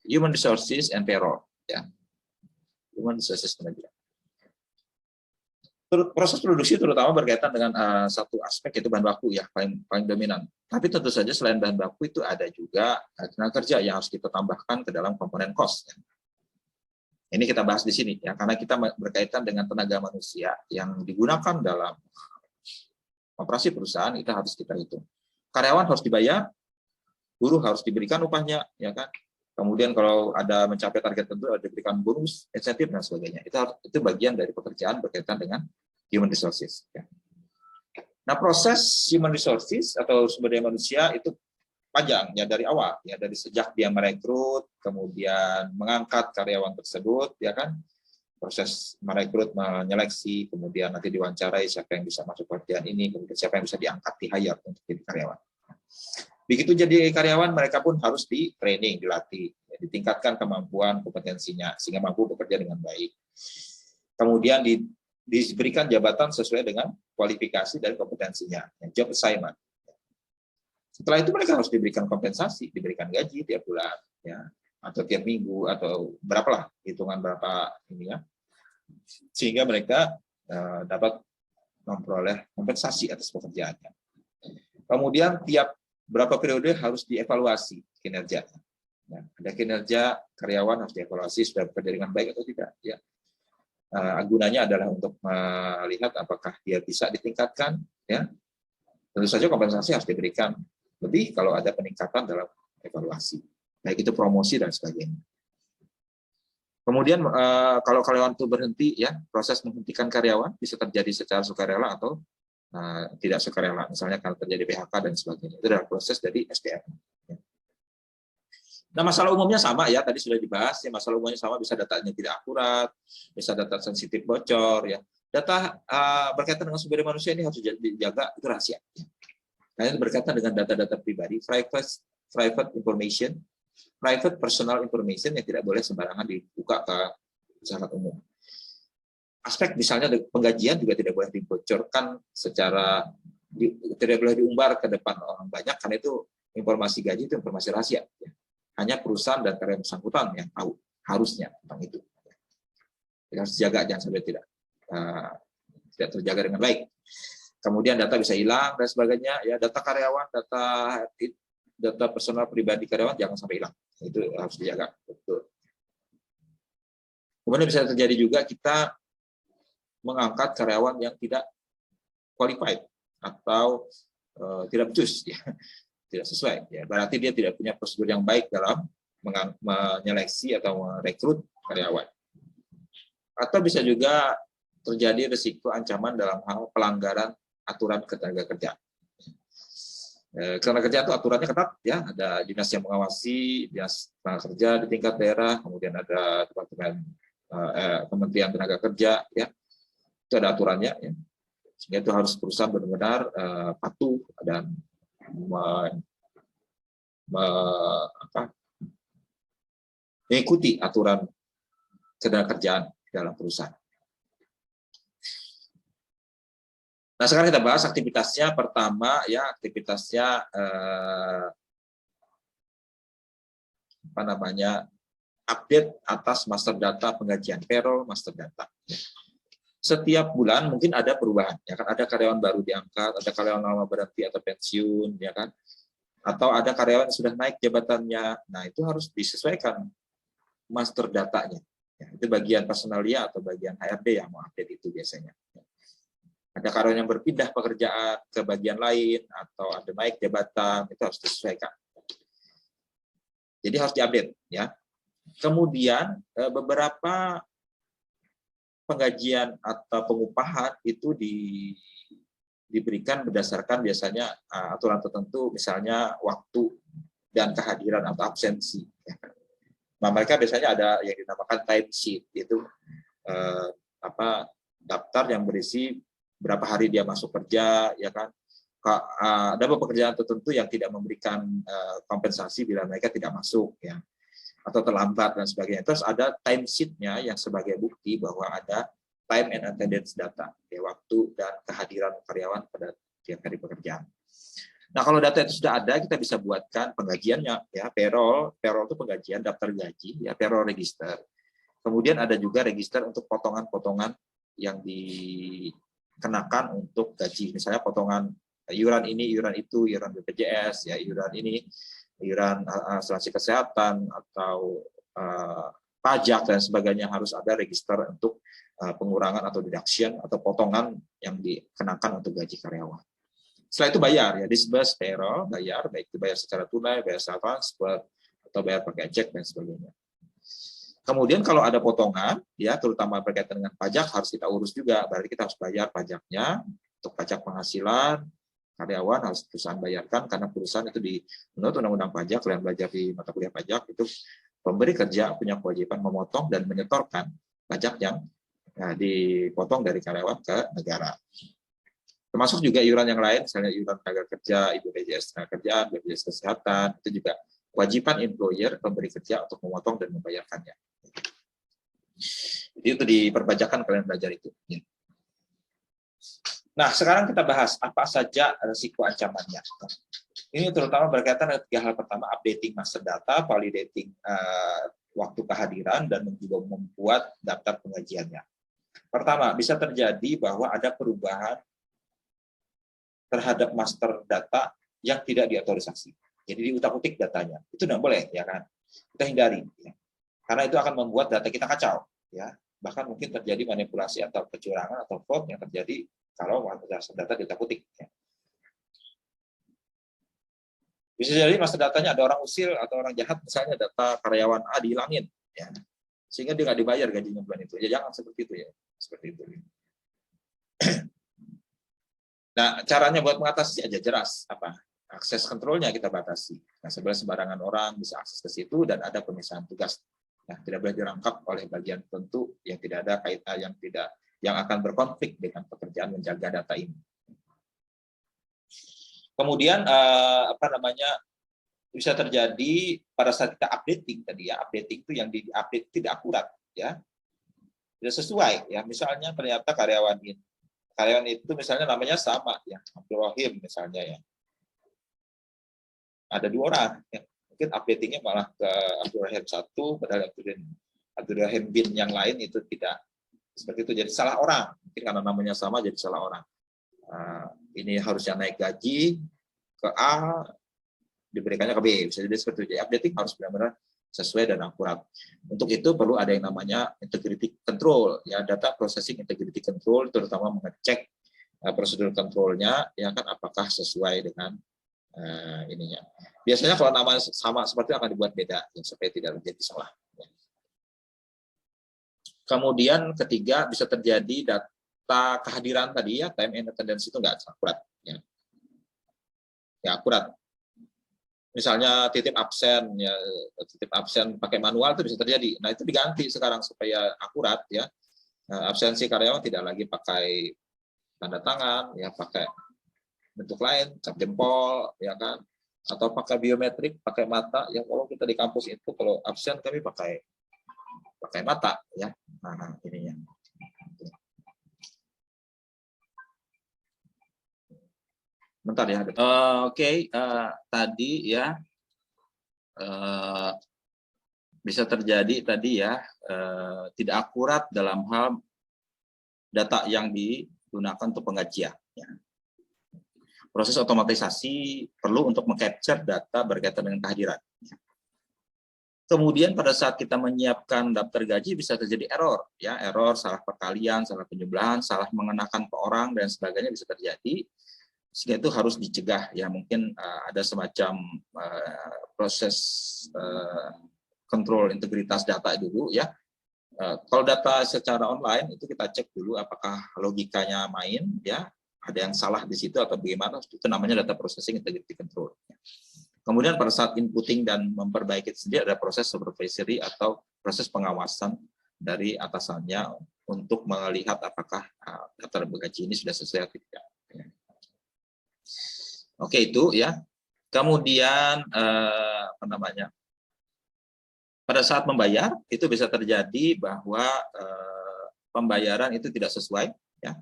Human Resources and Payroll, ya. Human Resources Management. Proses produksi terutama berkaitan dengan satu aspek, yaitu bahan baku, ya, paling dominan. Tapi tentu saja selain bahan baku itu ada juga tenaga kerja yang harus kita tambahkan ke dalam komponen cost. Ya. Ini kita bahas di sini, ya, karena kita berkaitan dengan tenaga manusia yang digunakan dalam operasi perusahaan, itu harus kita hitung. Karyawan harus dibayar, buruh harus diberikan upahnya, ya kan. Kemudian kalau ada mencapai target tertentu ada diberikan bonus, insentif dan sebagainya. Itu bagian dari pekerjaan berkaitan dengan human resources. Ya. Nah, proses human resources atau sumber daya manusia itu panjang, ya, dari awal, ya, dari sejak dia merekrut, kemudian mengangkat karyawan tersebut, ya kan, proses merekrut, menyeleksi, kemudian nanti diwawancarai siapa yang bisa masuk pekerjaan ini, kemudian siapa yang bisa diangkat, di-hire untuk jadi karyawan. Begitu jadi karyawan, mereka pun harus di-training, dilatih, ya, ditingkatkan kemampuan, kompetensinya, sehingga mampu bekerja dengan baik. Kemudian diberikan jabatan sesuai dengan kualifikasi dan kompetensinya, ya, job assignment. Setelah itu mereka harus diberikan kompensasi, diberikan gaji tiap bulan, ya, atau tiap minggu, atau berapalah, hitungan berapa ini, ya, sehingga mereka dapat memperoleh kompensasi atas pekerjaannya. Kemudian tiap berapa periode harus dievaluasi kinerja. Ya, ada kinerja karyawan harus dievaluasi sudah bekerja dengan baik atau tidak. Ya. Gunanya adalah untuk melihat apakah dia bisa ditingkatkan. Ya. Tentu saja kompensasi harus diberikan lebih kalau ada peningkatan dalam evaluasi, baik itu promosi dan sebagainya. Kemudian kalau karyawan itu berhenti, ya, proses menghentikan karyawan bisa terjadi secara sukarela atau tidak sukarela, misalnya kalau terjadi PHK dan sebagainya. Itu adalah proses dari SDM. Nah, masalah umumnya sama, ya, tadi sudah dibahas, ya, masalah umumnya sama, bisa datanya tidak akurat, bisa data sensitif bocor, ya. Data berkaitan dengan sumber daya manusia ini harus dijaga, itu rahasia. Karena berkaitan dengan data-data pribadi, private information, private personal information yang tidak boleh sembarangan dibuka ke masyarakat umum. Aspek misalnya penggajian juga tidak boleh dibocorkan secara, tidak boleh diumbar ke depan orang banyak, karena itu informasi gaji itu informasi rahasia. Ya. Hanya perusahaan dan karyawan bersangkutan yang tahu harusnya tentang itu. Kita harus jaga jangan sampai tidak terjaga dengan baik. Kemudian data bisa hilang dan sebagainya. Ya, data karyawan, data personal pribadi karyawan jangan sampai hilang. Itu harus dijaga. Betul. Kemudian bisa terjadi juga kita mengangkat karyawan yang tidak qualified atau tidak becus, ya, tidak sesuai. Ya. Berarti dia tidak punya prosedur yang baik dalam menyeleksi atau merekrut karyawan. Atau bisa juga terjadi risiko ancaman dalam hal pelanggaran aturan ketenagakerjaan. Ketenaga kerja itu aturannya ketat, ya, ada dinas yang mengawasi, dinas tenaga kerja di tingkat daerah, kemudian ada departemen Kementerian Tenaga Kerja, ya. Itu ada aturannya, ya. Sehingga itu harus perusahaan benar-benar patuh dan mengikuti aturan ketenagakerjaan dalam perusahaan. Nah, sekarang kita bahas aktivitasnya. Pertama, ya, aktivitasnya update atas master data penggajian, payroll master data. Setiap bulan mungkin ada perubahan, ya kan, ada karyawan baru diangkat, ada karyawan lama berhenti atau pensiun, ya kan, atau ada karyawan yang sudah naik jabatannya. Nah, itu harus disesuaikan master datanya. Ya, itu bagian personalia atau bagian HRD yang mau update itu biasanya. Ada karyawan yang berpindah pekerjaan ke bagian lain atau ada naik jabatan, itu harus disesuaikan. Jadi harus diupdate, ya. Kemudian beberapa penggajian atau pengupahan itu diberikan berdasarkan biasanya aturan tertentu, misalnya waktu dan kehadiran atau absensi. Nah, mereka biasanya ada yang dinamakan time sheet, itu daftar yang berisi berapa hari dia masuk kerja, ya kan. Ada pekerjaan tertentu yang tidak memberikan kompensasi bila mereka tidak masuk, ya, atau terlambat dan sebagainya. Terus ada time sheet-nya yang sebagai bukti bahwa ada time and attendance data, ya, waktu dan kehadiran karyawan pada tiap hari pekerjaan. Nah, kalau data itu sudah ada, kita bisa buatkan penggajiannya, ya. Payroll itu penggajian, daftar gaji, ya, payroll register. Kemudian ada juga register untuk potongan-potongan yang dikenakan untuk gaji, misalnya potongan iuran ini, iuran itu, iuran BPJS, ya, iuran ini, iuran asuransi kesehatan atau pajak dan sebagainya, harus ada register untuk pengurangan atau deduction atau potongan yang dikenakan untuk gaji karyawan. Setelah itu bayar, ya, disburse payroll, bayar, baik itu bayar secara tunai, bayar secara transfer, atau bayar pakai cek dan sebagainya. Kemudian kalau ada potongan, ya, terutama berkaitan dengan pajak, harus kita urus juga. Berarti kita harus bayar pajaknya. Untuk pajak penghasilan karyawan harus perusahaan bayarkan, karena perusahaan itu menurut Undang-Undang Pajak, kalian belajar di mata kuliah pajak, itu pemberi kerja punya kewajiban memotong dan menyetorkan pajak yang dipotong dari karyawan ke negara. Termasuk juga iuran yang lain, misalnya iuran tenaga kerja, BPJS tenaga kerjaan, BPJS kesehatan, itu juga kewajiban employer, pemberi kerja, untuk memotong dan membayarkannya. Jadi itu di perpajakan kalian belajar itu. Nah, sekarang kita bahas apa saja risiko ancamannya. Ini terutama berkaitan dengan 3 hal. Pertama, updating master data, validating waktu kehadiran, dan juga membuat daftar pengajiannya. Pertama, bisa terjadi bahwa ada perubahan terhadap master data yang tidak diautorisasi. Jadi diutak-utik datanya. Itu tidak boleh, ya kan? Kita hindari, ya. Karena itu akan membuat data kita kacau, ya. Bahkan mungkin terjadi manipulasi atau kecurangan atau fraud yang terjadi kalau master data diutak-utik, ya. Bisa jadi master datanya ada orang usil atau orang jahat, misalnya data karyawan A dihilangin, ya. Sehingga dia nggak dibayar gajinya bulan itu. Ya jangan seperti itu, ya. Seperti itu. Nah, caranya buat mengatasi aja jelas, apa? Akses kontrolnya kita batasi. Nah, sembarangan orang bisa akses ke situ, dan ada pemisahan tugas. Nah, tidak boleh dirangkap oleh bagian tertentu yang tidak ada kaitan, yang akan berkonflik dengan pekerjaan menjaga data ini. Kemudian bisa terjadi pada saat kita updating tadi, ya, updating itu yang di-update tidak akurat, ya. Tidak sesuai, ya. Misalnya ternyata karyawan itu misalnya namanya sama, ya, Abdul Rahim misalnya, ya. Ada 2 orang, ya. Mungkin updatingnya malah ke Abdul Rahim 1, padahal Abdul Rahim bin yang lain itu tidak seperti itu, jadi salah orang. Mungkin karena namanya sama jadi salah orang. Ini harusnya naik gaji ke A, diberikannya ke B, bisa jadi seperti itu. Jadi updating harus benar-benar sesuai dan akurat. Untuk itu perlu ada yang namanya integrity control, ya, data processing integrity control, terutama mengecek prosedur kontrolnya, ya kan, apakah sesuai dengan ininya. Biasanya kalau nama sama seperti itu akan dibuat beda, ya, supaya tidak terjadi salah. Ya. Kemudian ketiga, bisa terjadi data kehadiran tadi, ya, time and attendance itu nggak akurat, ya. Ya, akurat. Misalnya titip absen, ya, titip absen pakai manual itu bisa terjadi. Nah, itu diganti sekarang supaya akurat, ya. Nah, absensi karyawan tidak lagi pakai tanda tangan, ya, pakai bentuk lain, cap jempol, ya kan, atau pakai biometrik, pakai mata. Ya, kalau kita di kampus itu kalau absen kami pakai mata, ya. Nah, ininya. Bentar, ya. Oke. Tadi, ya, bisa terjadi tadi, ya, tidak akurat dalam hal data yang digunakan untuk penggajian, ya. Proses otomatisasi perlu untuk meng-capture data berkaitan dengan kehadiran. Kemudian pada saat kita menyiapkan daftar gaji bisa terjadi error, ya, error, salah perkalian, salah penjumlahan, salah mengenakan per orang dan sebagainya bisa terjadi. Sehingga itu harus dicegah, ya. Mungkin ada semacam proses kontrol integritas data dulu, ya. Kalau data secara online itu kita cek dulu apakah logikanya main, ya, ada yang salah di situ atau bagaimana, itu namanya data processing integrity control. Kemudian pada saat inputting dan memperbaiki itu sendiri ada proses supervisory atau proses pengawasan dari atasannya untuk melihat apakah daftar gaji ini sudah sesuai atau tidak. Oke, itu, ya. Kemudian pada saat membayar itu bisa terjadi bahwa pembayaran itu tidak sesuai, ya.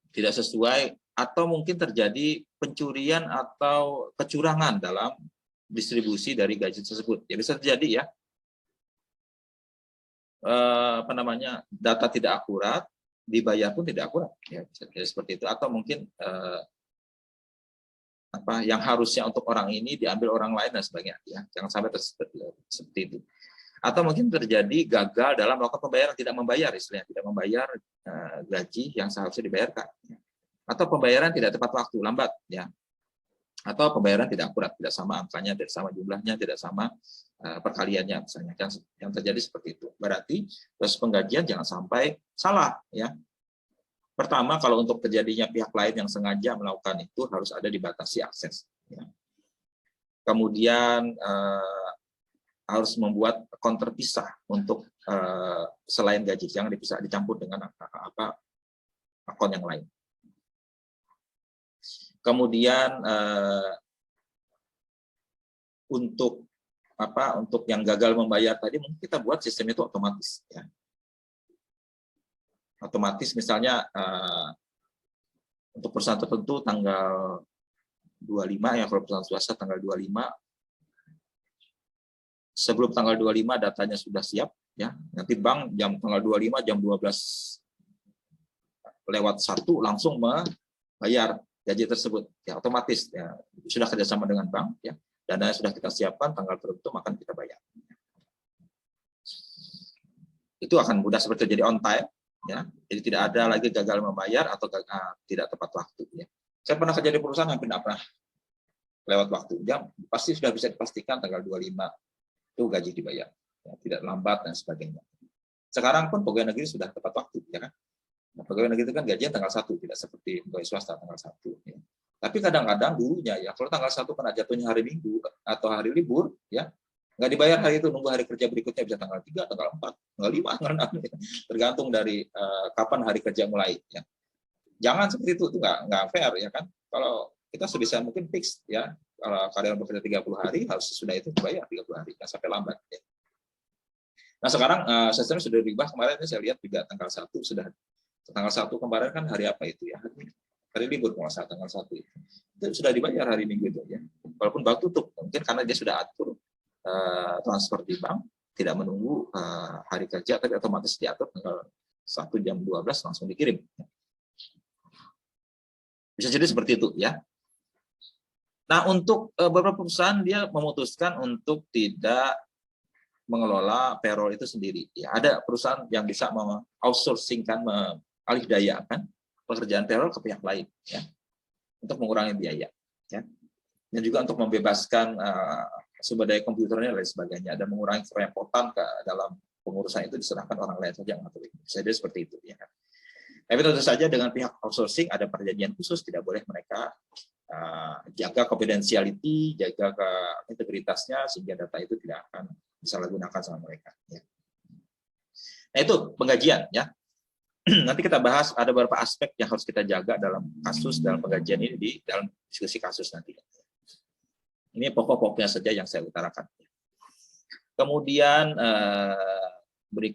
Tidak sesuai atau mungkin terjadi pencurian atau kecurangan dalam distribusi dari gaji tersebut. Ya bisa terjadi ya. Data tidak akurat, dibayar pun tidak akurat. Ya, bisa terjadi seperti itu. Atau mungkin yang harusnya untuk orang ini diambil orang lain dan sebagainya. Ya, jangan sampai seperti itu. Atau mungkin terjadi gagal dalam melakukan pembayaran, tidak membayar, istilahnya tidak membayar gaji yang seharusnya dibayarkan. Atau pembayaran tidak tepat waktu, lambat, ya. Atau pembayaran tidak akurat, tidak sama angkanya, tidak sama jumlahnya, tidak sama perkaliannya, misalnya. Yang terjadi seperti itu. Berarti proses penggajian jangan sampai salah, ya. Pertama, kalau untuk terjadinya pihak lain yang sengaja melakukan itu harus ada dibatasi akses. Ya. Kemudian harus membuat konter pisah untuk selain gaji, jangan dicampur dengan akun yang lain. Kemudian untuk yang gagal membayar tadi mungkin kita buat sistem itu otomatis, ya. Otomatis misalnya untuk perusahaan tertentu tanggal 25, ya, kalau perusahaan swasta tanggal 25, sebelum tanggal 25 datanya sudah siap, ya. Nanti bank tanggal 25 jam 12:01 langsung membayar gaji tersebut, ya, otomatis, ya, sudah kerjasama dengan bank, ya, dananya sudah kita siapkan, tanggal tertentu akan kita bayar. Itu akan mudah seperti jadi on time, ya, jadi tidak ada lagi gagal membayar atau tidak tepat waktu, ya. Saya pernah kerja di perusahaan hampir tidak pernah lewat waktu, ya, pasti sudah bisa dipastikan tanggal 25 itu gaji dibayar, ya, tidak lambat dan sebagainya. Sekarang pun pegawai negeri sudah tepat waktu, ya kan. Nah, pegawai negeri itu kan gajian tanggal 1, tidak seperti pegawai swasta tanggal 1. Ya. Tapi kadang-kadang dulunya, ya, kalau tanggal 1 kena jatuhnya hari Minggu atau hari libur, ya, nggak dibayar hari itu, nunggu hari kerja berikutnya, bisa tanggal 3, tanggal 4, tanggal 5, tanggal 6, ya. Tergantung dari kapan hari kerja mulai. Ya. Jangan seperti itu nggak fair, ya kan. Kalau kita sebisa mungkin fix, ya, kalau karyawan bekerja 30 hari, harus sudah itu dibayar 30 hari, nggak sampai lambat. Ya. Nah sekarang sistemnya sudah dirubah, kemarin saya lihat juga tanggal 1 sudah. Tanggal 1 kemarin kan hari apa itu, ya? Hari libur kalau saat tanggal 1 itu sudah dibayar hari Minggu itu, ya. Walaupun bank tutup, mungkin karena dia sudah atur transfer di bank, tidak menunggu hari kerja, tapi otomatis diatur tanggal 1 jam 12 langsung dikirim. Bisa jadi seperti itu, ya. Nah untuk beberapa perusahaan dia memutuskan untuk tidak mengelola payroll itu sendiri. Ya, ada perusahaan yang bisa outsourcing-kan, alih dayakan pekerjaan payroll ke pihak lain, ya, untuk mengurangi biaya, ya, dan juga untuk membebaskan sumber daya komputernya dan lain sebagainya, dan mengurangi kerepotan dalam pengurusan itu diserahkan orang lain saja yang ngatur. Bisa jadi seperti itu, ya. Tapi tentu saja dengan pihak outsourcing ada perjanjian khusus, tidak boleh mereka jaga confidentiality, jaga integritasnya sehingga data itu tidak akan disalahgunakan sama mereka. Ya. Nah itu penggajian, ya. Nanti kita bahas ada beberapa aspek yang harus kita jaga dalam penggajian ini di dalam diskusi kasus nanti. Ini pokok-pokoknya saja yang saya utarakan. Kemudian